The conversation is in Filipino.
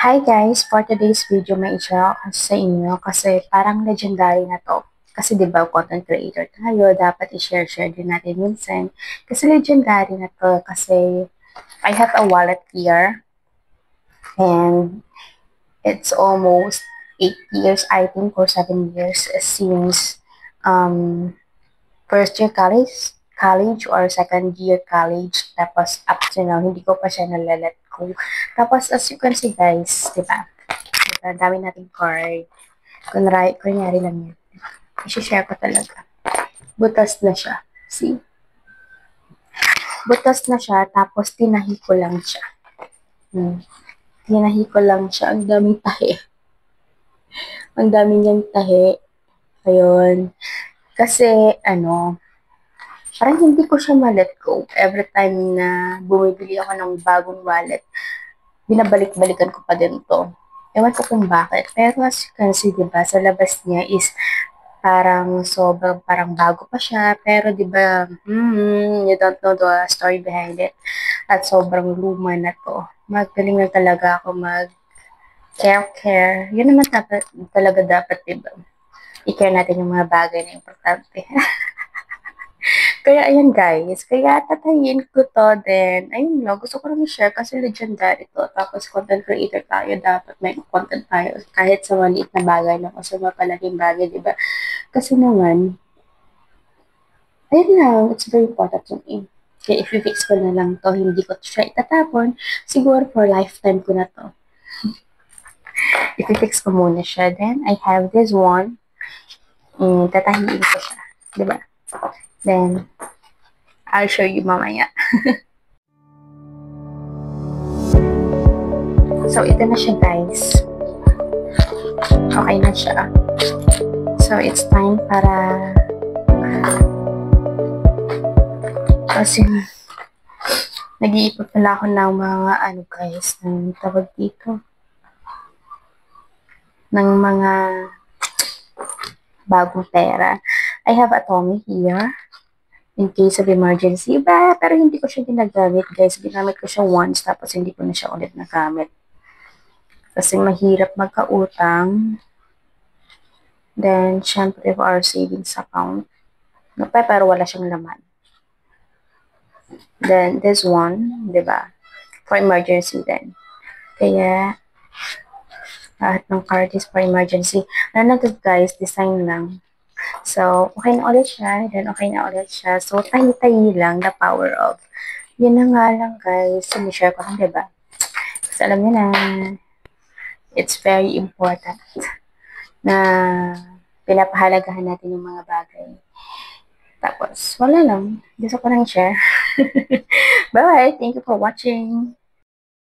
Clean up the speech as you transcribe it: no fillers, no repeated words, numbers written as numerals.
Hi guys! For today's video, may i-share ako sa inyo kasi parang legendary na to. Kasi 'di ba content creator tayo, dapat i-share din natin minsan. Kasi legendary na to kasi I have a wallet here and it's almost 8 years, I think, or 7 years since um, first year college or second year college. Tapos up to now, hindi ko pa siya nalalet ko. Tapos as you can see guys, di ba? Ang dami nating card. Kunyari lang yan. I-share ko talaga. Butas na siya. See? Butas na siya, tapos tinahi ko lang siya. Tinahi ko lang siya. Ang daming tahi. Ang dami niyang tahi. Ayun. Kasi, parang hindi ko siya ma-let go. Every time na bumibili ako ng bagong wallet, binabalik-balikan ko pa din to. Ewan ko kung bakit. Pero as you can see, diba, sa labas niya is parang sobrang parang bago pa siya. Pero diba, you don't know the story behind it. At sobrang luma na to. Magaling na talaga ako mag-care. Yun naman dapat, diba? I-care natin yung mga bagay na importante. Kaya ayan guys, kaya tatayin ko to din. Ayun lang, gusto ko lang i-share kasi legendary to. Tapos content creator tayo, dapat may content tayo. Kahit sa maliit na bagay lang o sa mapalaking bagay, di ba? Kasi naman, ayun lang, it's very important to me. Kaya i-fix ko na lang to, hindi ko siya itatapon. Siguro for lifetime ko na to. I-fix ko muna siya. Then, I have this one. Tatahiin ko siya. Di ba? Then, I'll show you mamaya. So, ito na siya guys. Okay na siya. So, it's time para kasi nag-iipon pala ako ng mga guys, ng tawag dito. Ng mga bagong pera. I have a Tommy here in case of emergency. Pero hindi ko siya ginagamit guys. Ginamit ko siya once tapos hindi ko na siya ulit nagamit. Kasi mahirap magkautang. Then, syempre for our savings account. Pero wala siyang laman. Then, this one, di ba? For emergency din. Kaya, lahat ng card is for emergency. Ano na to guys, design lang. So, okay na ulit siya. Then, okay na ulit siya. So, tahi-tahi lang, the power of. Yun na nga lang guys. Sinishare ko lang, diba? Kasi alam niyo na, it's very important na pinapahalagahan natin yung mga bagay. Tapos, wala lang. Gusto ko lang share. Bye-bye. Thank you for watching.